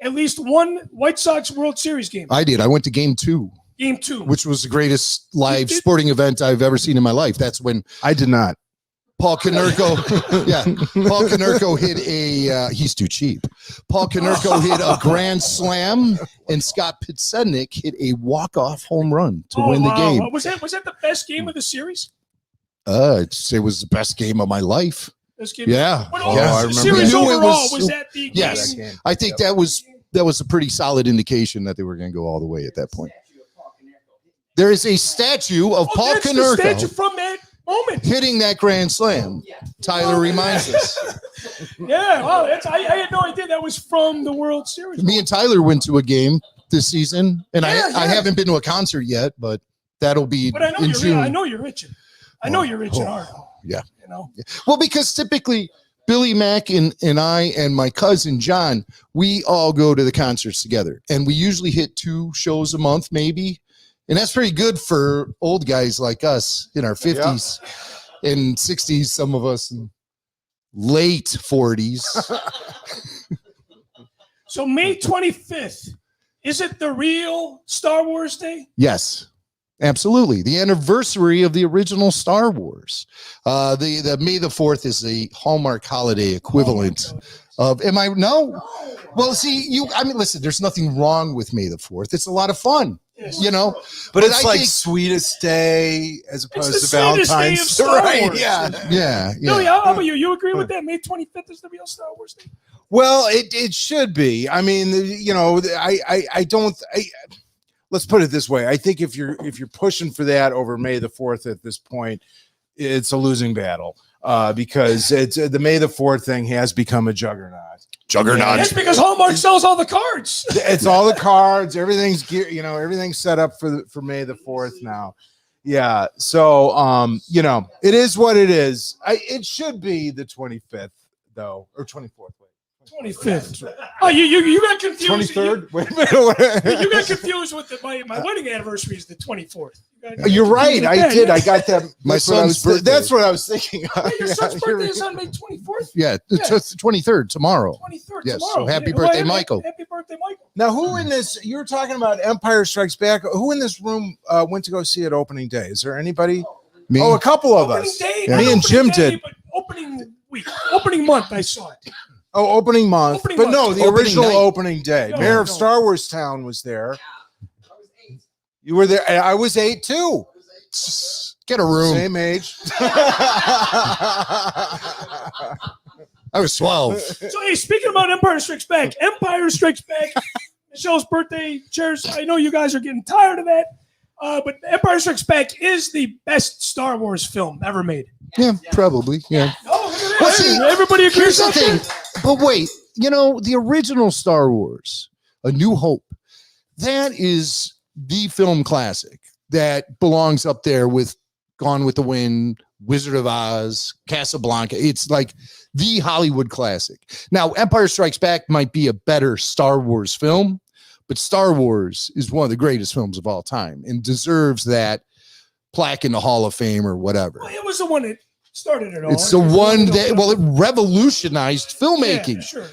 at least one White Sox World Series game? I did. I went to game 2. Game 2. Which was the greatest live did? sporting event I've ever seen in my life. That's when I did not. Paul Konerko, Paul Konerko hit a, he's too cheap. Paul Konerko hit a grand slam, and Scott Pitsednik hit a walk-off home run to win the game. Was that the best game of the series? I'd say it was the best game of my life. Best game. Yeah. But Yeah, the I remember. series We knew it overall, was- was that the Yes. game? I think that was a pretty solid indication that they were going to go all the way at that point. There is a statue of Paul That's the statue Konerko from that moment. hitting that grand slam. Tyler reminds us. Yeah, wow, I had no idea that was from the World Series. Me and Tyler went to a game this season, and Yeah, I yeah. haven't been to a concert yet, but that'll be But I know in you're June. I know you're rich. I know you're rich in art. Yeah. You know. Well, because typically Billy Mack and I and my cousin John, we all go to the concerts together, and we usually hit 2 shows a month, maybe. And that's pretty good for old guys like us in our 50s and 60s, some of us in late 40s. So May 25th, is it the real Star Wars Day? Yes, absolutely. The anniversary of the original Star Wars. The May the 4th is the Hallmark holiday equivalent of, am I, no? Well, see, listen, there's nothing wrong with May the 4th. It's a lot of fun, you know? But it's I like think- sweetest day as opposed the to sweetest day of Valentine's. Star Right? Wars. Yeah. Yeah. Billy, how about you? You agree with that? May 25th is the real Star Wars Day? Well, it should be. I mean, you know, I don't. Let's put it this way. I think if you're pushing for that over May the 4th at this point, it's a losing battle because it's the May the 4th thing has become a juggernaut. That's because Hallmark sells all the cards. It's all the cards. Everything's gear. You know, everything's set up for May the 4th now. Yeah. So, you know, it is what it is. It should be the 25th though, or 24th. 25th. Oh, you got confused. 23rd. Wait a minute. You got confused with my wedding anniversary is the 24th. You're right. I did. I got that. My That's what I son's was- birthday. That's what I was thinking. Wait, your son's Yeah, birthday you're- is on May 24th? Yeah, it's just the 23rd, tomorrow. 23rd, Yes, tomorrow. so happy Well, birthday, Michael. Happy birthday, Michael. Now, who in this? You were talking about Empire Strikes Back. Who in this room went to go see it opening day? Is there anybody? Me? Oh, a couple of Opening us. day, Me not and Jim opening day, did. but opening week, opening month, I saw it. Oh, opening month. Opening But no, month. the Opening original night. opening day. No, Mayor of no. Star Wars Town was there. You were there. I was 8 too. Get a room. Same age. I was 12. So, hey, speaking about Empire Strikes Back, Michelle's birthday, cheers. I know you guys are getting tired of that, but Empire Strikes Back is the best Star Wars film ever made. Yeah, probably. Yeah. Oh, look at Well, that. see, Everybody Here's agrees the on thing. that? But wait, you know, the original Star Wars, A New Hope, that is the film classic that belongs up there with Gone with the Wind, Wizard of Oz, Casablanca. It's like the Hollywood classic. Now, Empire Strikes Back might be a better Star Wars film, but Star Wars is one of the greatest films of all time and deserves that plaque in the Hall of Fame or whatever. Well, it was the one that started it all. It's the one that, well, it revolutionized filmmaking. Yeah, sure.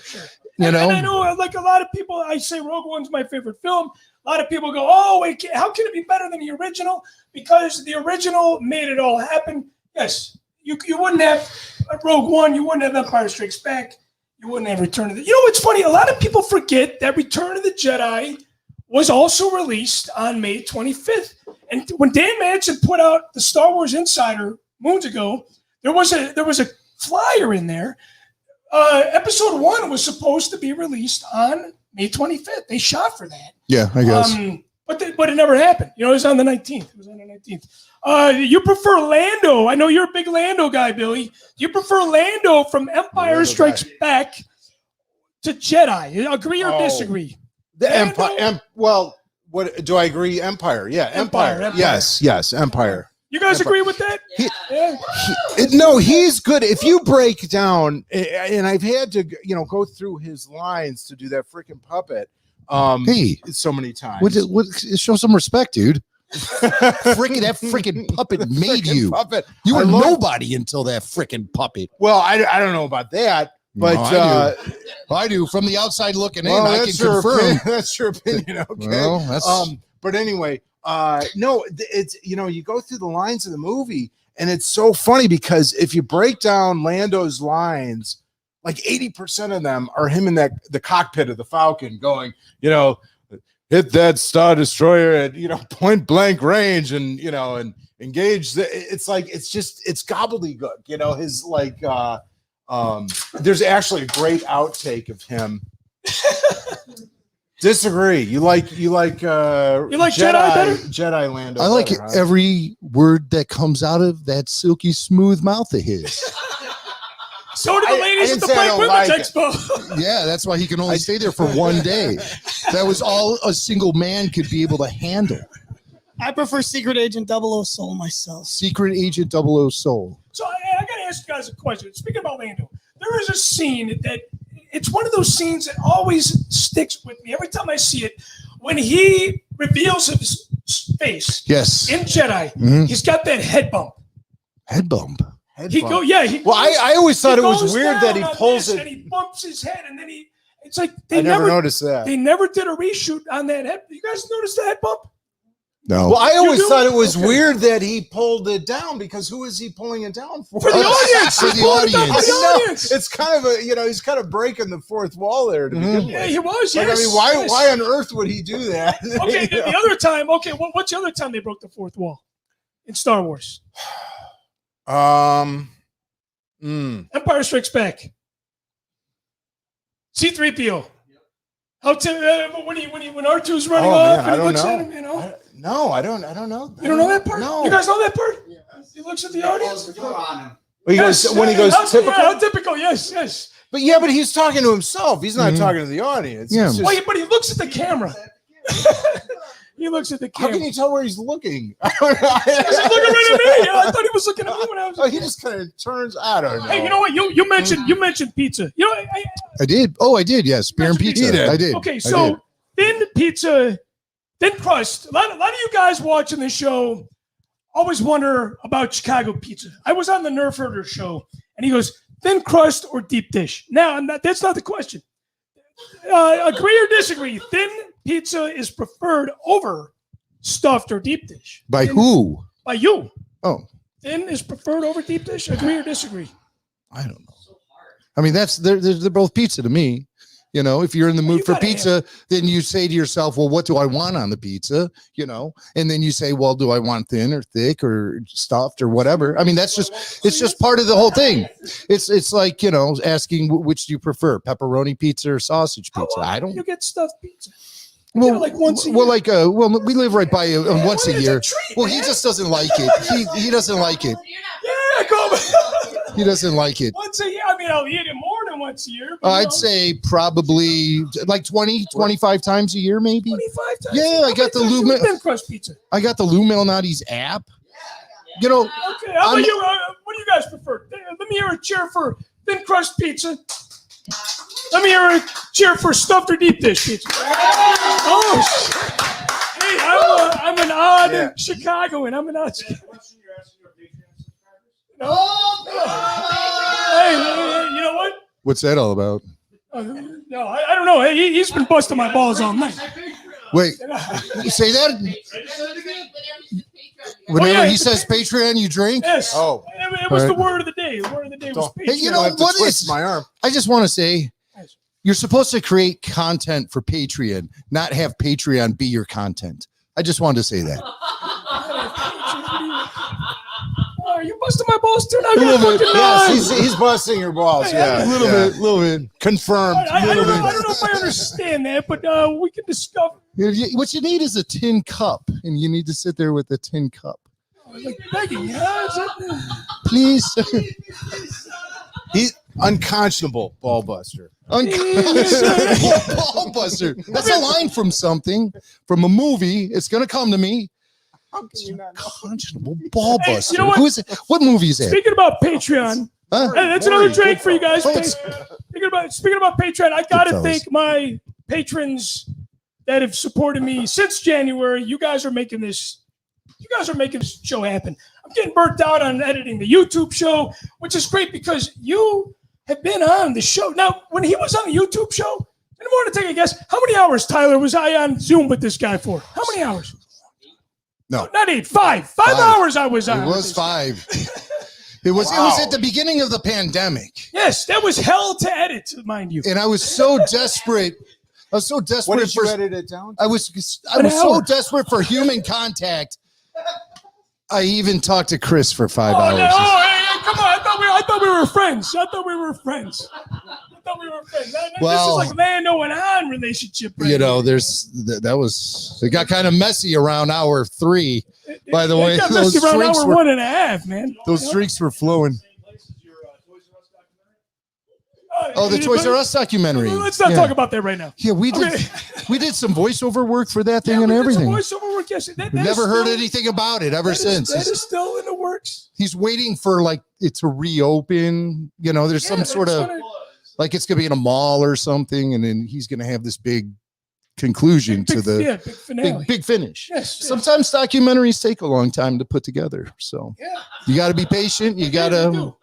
You And know? I know, like a lot of people, I say Rogue One's my favorite film. A lot of people go, "Oh, wait, how can it be better than the original?" Because the original made it all happen. Yes, you wouldn't have Rogue One, you wouldn't have Empire Strikes Back, you wouldn't have Return of the. You know what's funny? A lot of people forget that Return of the Jedi was also released on May 25th. And when Dan Madsen put out the Star Wars Insider moons ago, there was a flyer in there. Episode 1 was supposed to be released on May 25th. They shot for that. Yeah, I guess. But it never happened. You know, it was on the 19th. You prefer Lando. I know you're a big Lando guy, Billy. You prefer Lando from Empire Strikes Back to Jedi. Agree or disagree? The Lando? Empire. Well, what do I agree? Empire. Yeah, Empire. Empire. Yes, Empire. You guys agree with that? Yeah. No, he's good. If you break down, and I've had to, go through his lines to do that freaking puppet, Hey, so many times. show some respect, dude. That freaking puppet made you. Puppet. You were I love- nobody until that freaking puppet. Well, I don't know about that, but No, I do. From the outside looking in, I can that's your confirm. opinion. That's your opinion. Okay. Well, that's But anyway, no, it's you go through the lines of the movie, and it's so funny because if you break down Lando's lines, like 80% of them are him in the cockpit of the Falcon going, hit that Star Destroyer at point blank range, and and engage. It's gobbledygook. His there's actually a great outtake of him. Disagree. You like Jedi better? Jedi Lando. I like better, huh? every word that comes out of that silky smooth mouth of his. So do the ladies at didn't the say I Black don't Women's like Expo. Yeah, that's why he can only stay there for one day. That was all a single man could be able to handle. I prefer Secret Agent 00 Soul myself. Secret Agent 00 Soul. So I got to ask you guys a question. Speaking about Lando, there is a scene that it's one of those scenes that always sticks with me every time I see it. When he reveals his face Yes. in Jedi, Mhm. he's got that head bump. Head bump. I always thought it was weird that he pulls it. and he bumps his head, and then it's like I never noticed that. They never did a reshoot on that head. You guys notice the head bump? No. Well, I always do? thought it was Okay. weird that he pulled it down because who is he pulling it down for? For the audience. For He the pulled it down audience. For the I know. audience. It's kind of he's kind of breaking the fourth wall there to begin Yeah, with. he was. Like, Yes. I mean, yes. why on earth would he do that? Okay, the other time. Okay, what's the other time they broke the fourth wall in Star Wars? Empire Strikes Back. C-3PO. How when R2's running off and I he don't looks know. at him, No, I don't know. You don't know that part? No. You guys know that part? He looks at the audience. He goes, when he goes typical. How typical? Yes. But he's talking to himself. He's not talking to the audience. Yeah. It's just- Well, but he looks at the camera. He looks at the how camera. can you tell where he's looking? I don't He's looking right at me. I thought he was looking at me when I was. Oh, he just kind of turns. I don't know. Hey, you know what? You mentioned pizza. I did. Oh, I did. Yes. Beer and pizza. He did. I did. Okay, I so did. thin pizza, thin crust. A lot of you guys watching the show always wonder about Chicago pizza. I was on the Nerf Herder show, and he goes, thin crust or deep dish? Now, that's not the question. Agree or disagree? Thin pizza is preferred over stuffed or deep dish. By who? By you. Oh, Thin is preferred over deep dish. Agree or disagree? I don't know. I mean, they're both pizza to me. If you're in the mood you for gotta pizza, then you say to yourself, well, what do I want on the pizza? And then you say, well, do I want thin or thick or stuffed or whatever? I mean, it's just part of the whole thing. It's like, asking which do you prefer, pepperoni pizza or sausage pizza? I don't. You get stuffed pizza. Well, like once a well, year. we live right by once a It's year. treat, Well, man. he just doesn't like it. He doesn't like it. Yeah, come on. He doesn't like it. Once a year. I mean, I'll eat it more than once a year. But I'd say probably like 20, 25 times a year, maybe. 25 times. Yeah, I got the How many times Lou you eat thin crust pizza. I got the Lou Malnati's app. Okay, how about you? What do you guys prefer? Let me hear a cheer for thin crust pizza. Let me hear a cheer for stuffed or deep dish pizza. Hey, I'm an odd Chicagoan. I'm an odd. Hey, you know what? What's that all about? No, I don't know. He's been busting my balls all night. Wait, you say that? Whenever he says Patreon, you drink? Yes. Oh. It was All the right. word of the day. The word of the day was Hey, you Patreon. know I have to what twist is? my arm. I just want to say, you're supposed to create content for Patreon, not have Patreon be your content. I just wanted to say that. Oh, you busting my balls too? Now A little bit. Yes, he's busting your balls. Hey, Yeah, A little bit. confirmed. I don't know if I understand that, but we can discover. What you need is a tin cup, and you need to sit there with a tin cup. Like begging, yeah? Please. He's unconscionable ball buster. Unconscionable ball buster. That's a line from something, from a movie. It's going to come to me. Unconscionable ball Hey, buster. you know what? Who is it? What movie is that? Speaking about Patreon, Huh? hey, that's another drink for you guys. Oh, it's- Speaking about Patreon, I got to fellas. thank my patrons that have supported me since January. You guys are making this You guys are making this show happen. I'm getting burnt out on editing the YouTube show, which is great because you have been on the show. Now, when he was on the YouTube show, anyone want to take a guess? How many hours, Tyler, was I on Zoom with this guy for? How many hours? No. Not 8, 5. 5 hours I was on. It was 5. It was at the beginning of the pandemic. Yes, that was hell to edit, mind you. And I was so desperate. I was so desperate What did you for edit it down? I was so desperate for human contact. I even talked to Cris for 5 hours. No, hey, come on! I thought we were friends. This Well, is like man no one on relationship. Right You know, here. it got kind of messy around hour 3. By the way, It got those messy around streaks hour were 1.5, man. those streaks were flowing. Oh, the Toys R Us documentary. Let's not talk about that right now. Yeah, we did. Okay. We did some voiceover work for that thing Yeah, and we did some everything. voiceover work, yes. That Never is heard still- anything about it ever that is- since. That is still in the works. He's waiting for like it to reopen. You know, there's some sort of like it's gonna be in a mall or something, and then he's gonna have this big conclusion to the big finale. big finish. Yes. Sometimes documentaries take a long time to put together, so Yeah. you got to be patient. You got to.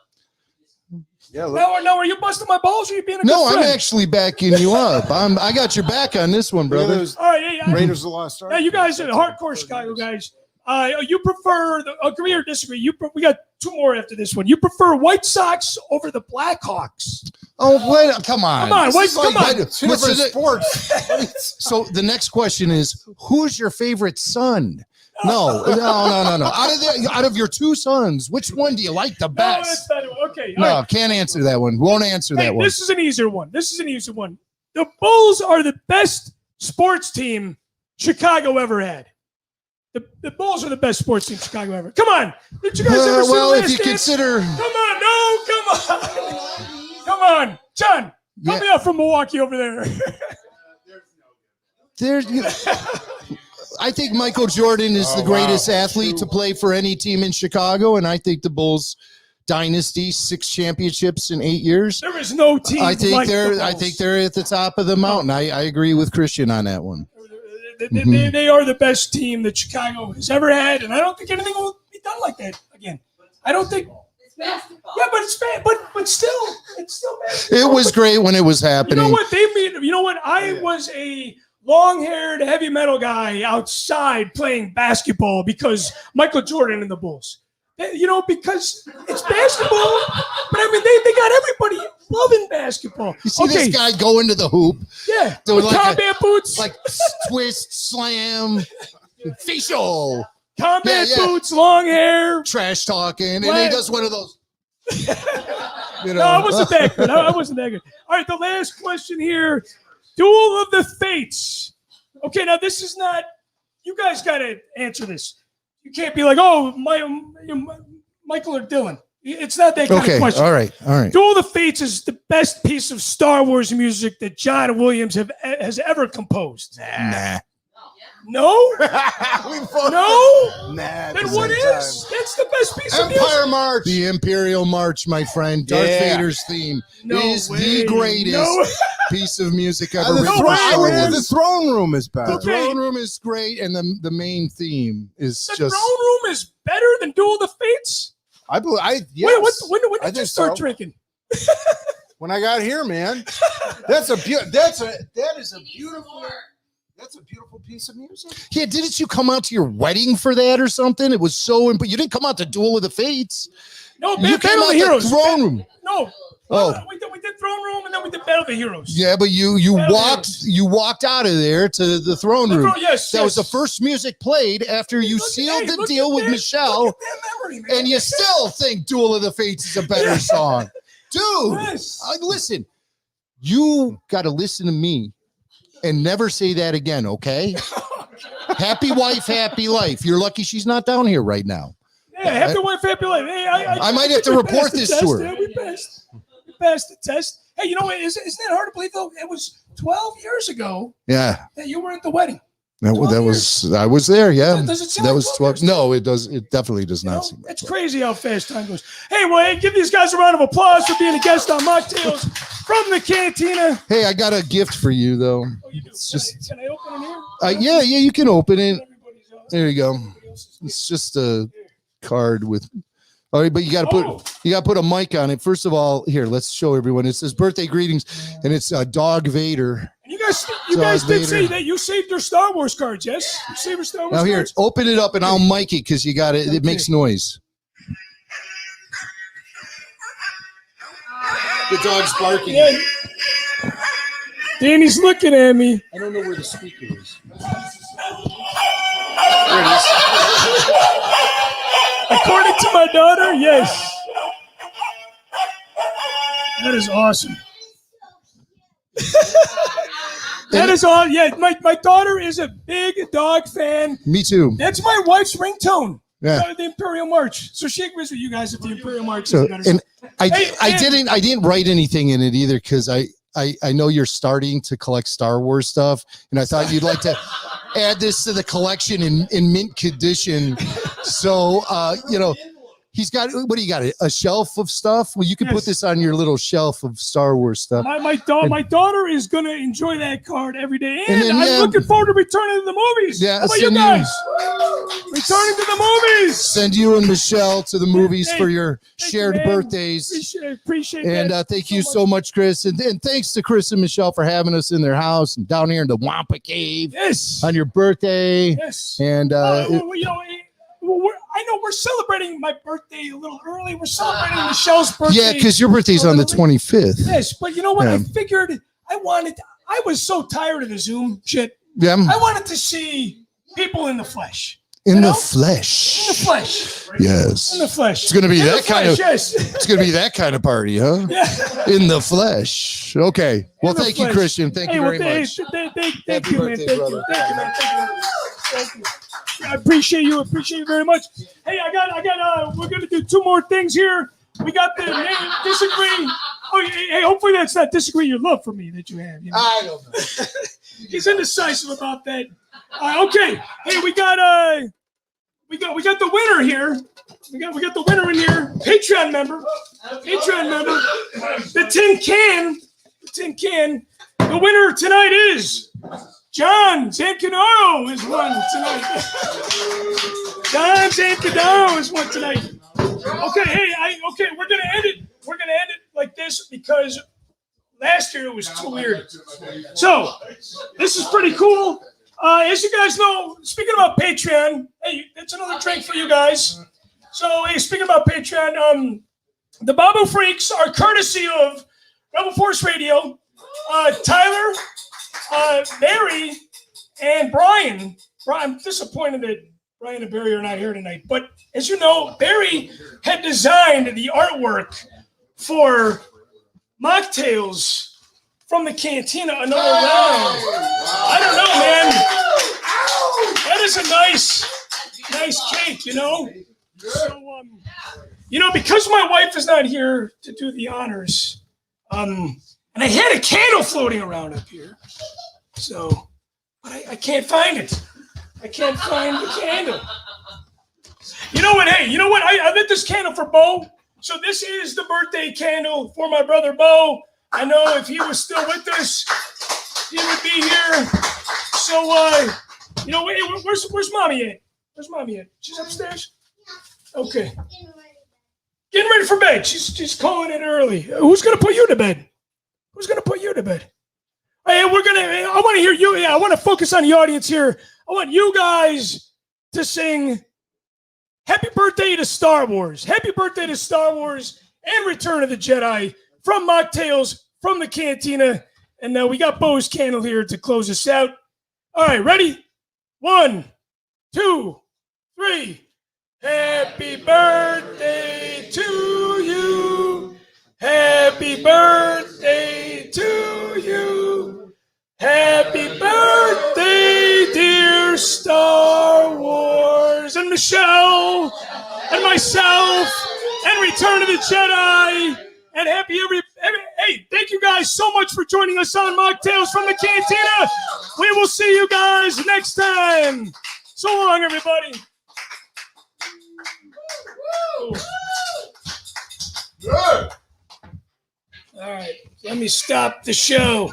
Yeah, Now, are you busting my balls or are you being a No, good I'm friend? actually backing you up. I got your back on this one, brother. All right, yeah. Raiders of the Lost Ark. Now, you guys are hardcore Chicago guys. You prefer, agree or disagree? We got 2 more after this one. You prefer White Sox over the Blackhawks? Oh, wait, come on. Come on, This wait, is like- come on. Listen, So the next question is, who's your favorite son? No. Out of your 2 sons, which one do you like the No, best? that's not it. Okay. all No, right. can't answer that one. Won't answer Hey, that one. this is an easier one. The Bulls are the best sports team Chicago ever had. The Bulls are the best sports team Chicago ever. Come on. Did you guys ever see well, the if Last you Dance? consider, Come on. No, come on. Come on. John, help me out from Milwaukee over there. I think Michael Jordan is the greatest athlete to play for any team in Chicago, and I think the Bulls dynasty 6 championships in 8 years. There is no team I think like the they're Bulls. at the top of the mountain. I agree with Christian on that one. They are the best team that Chicago has ever had, and I don't think anything will be done like that again. I don't think. It's basketball. Yeah, but it's bad. But still, it's still bad. It was great when it was You happening. know what they mean? You know what? I was a long-haired heavy metal guy outside playing basketball because Michael Jordan and the Bulls. Because it's basketball. But I mean, they got everybody loving basketball. You see this guy go into the hoop, Yeah, doing with like combat boots, like twist, slam, facial, combat yeah. boots, long hair. trash talking, and he Right. does one of those. No, I wasn't that good. I wasn't that good. All right, the last question here. Duel of the Fates. Okay, now this is not, you guys got to answer this. You can't be like, oh, Michael or Dylan. It's not that kind of Okay, question. all right. Duel of the Fates is the best piece of Star Wars music that John Williams has ever composed. Nah. No? No? Nah. Then what is? That's the best piece of music. Empire March? The Imperial March, my friend. Darth Yeah. Vader's theme No is way. the greatest No. piece of music ever The, written. No, for I Star would- Wars. the throne room is better. The Okay. throne room is great, and the main theme is The just. Throne Room is better than Duel of the Fates? Yes. Wait, when I did you think start so. drinking? When I got here, man. That is a beautiful piece of music. Yeah, didn't you come out to your wedding for that or something? It was so. But you didn't come out to Duel of the Fates. No, You came Battle of out the Heroes. to Throne Room. No. Oh. We did Throne Room and then we did Battle of the Heroes. Yeah, but you Battle walked out of there to the throne The room. Throne- yes, That was the yes. first music played after you Look at- sealed hey, the look deal at with that- Michelle, look at that memory, man. and you still think Duel of the Fates is a better song. Dude, Yes. listen, you got to listen to me and never say that again, okay? Happy wife, happy life. You're lucky she's not down here right now. Yeah, happy wife, happy life. Hey, I might have to we report passed the this test. to her. Yeah, we passed the test. Hey, you know what? Isn't that hard to believe, though? It was 12 years ago Yeah, that you were at the wedding. that 12 was I was there. Yeah, Does it seem that like was 12 12. No, it does. It definitely does You not know, seem. it's crazy how fast time goes. Hey, well, hey, give these guys a round of applause for being a guest on Machtails from the Cantina. Hey, I got a gift for you though. Oh, you do. It's just- Can I open it here? Yeah, you can open it. Everybody's else. There you go. Everybody else is It's just a card with. All right, but you got to put a mic on it. First of all, here, let's show everyone. It says birthday greetings, and it's Dog Vader. And you guys did say that you saved your Star Wars cards, yes? You saved your Star Wars Now here, cards? open it up, and I'll mic it because you got it. It makes noise. The dog's barking. Yeah. Danny's looking at me. I don't know where the speaker is. According to my daughter, yes. That is awesome. That is all. Yeah, my daughter is a big dog fan. Me too. That's my wife's ringtone. Yeah. The Imperial March. So she agrees with you guys if the Imperial March So, is better. and I Hey, didn't write anything in it either because I know you're starting to collect Star Wars stuff, and I thought you'd like to add this to the collection in mint condition. So he's got, what do you got? A shelf of stuff? Well, you can put Yes. this on your little shelf of Star Wars stuff. My daughter is gonna enjoy that card every day, and then, I'm yeah. looking forward to returning to the movies. Yeah, How about you send you- guys? Returning to the movies. Send you and Michelle to the movies Hey, for your thank you, shared man. birthdays. Appreciate And that. thank you so much, Chris. And thanks to Chris and Michelle for having us in their house and down here in the Wampa Cave Yes. on your birthday. Yes. And I know we're celebrating my birthday a little early. We're celebrating Michelle's birthday. yeah, because your birthday's on the 25th. Yes, but you know what? Yeah. I figured I was so tired of the Zoom shit. Yeah, I wanted to see people in the flesh. in you the know? flesh. In the flesh. Yes. In the flesh. It's gonna be In the that kind of. flesh, yes. It's gonna be that kind of party, huh? Yeah. In the flesh. Okay. Well, In the thank you, flesh. Christian. Thank you very much. Thank Happy you, man. birthday, Thank brother. you. Thank you, man. Thank you. I appreciate you. Appreciate you very much. Hey, I got. We're gonna do two more things here. We got the disagree. Oh, hey, hopefully that's not disagree your love for me that you have. You know? I don't know. He's indecisive about that. Okay. Hey, we got the winner here. We got the winner in here. Patreon member. The tin can. The winner tonight is John Zancanaro is one tonight. John Zancanaro is one tonight. Okay, we're gonna end it. We're gonna end it like this because last year it was too weird. So this is pretty cool. As you guys know, speaking about Patreon, hey, that's another drink for you guys. So hey, speaking about Patreon, the Babu Freaks are courtesy of Rebel Force Radio. Tyler, Mary, and Brian. I'm disappointed that Brian and Barry are not here tonight. But as you know, Barry had designed the artwork for Machtails from the Cantina Another Round. I don't know, man. That is a nice cake, you know? So, because my wife is not here to do the honors, and I had a candle floating around up here. So, but I can't find it. I can't find the candle. You know what? Hey, you know what? I lit this candle for Bo. So this is the birthday candle for my brother Bo. I know if he was still with us, he would be here. So, where's Mommy at? Where's Mommy at? She's upstairs? Okay. Getting ready for bed. She's calling it early. Who's going to put you to bed? Who's going to put you to bed? Hey, I want to hear you. Yeah, I want to focus on the audience here. I want you guys to sing Happy Birthday to Star Wars. Happy Birthday to Star Wars and Return of the Jedi from Machtails, from the Cantina. And we got Bo's candle here to close us out. All right, ready? 1, 2, 3. Happy birthday to you. Happy birthday to you. Happy birthday, dear Star Wars. And Michelle and myself and Return of the Jedi. And hey, thank you guys so much for joining us on Machtails from the Cantina. We will see you guys next time. So long, everybody. All right, let me stop the show.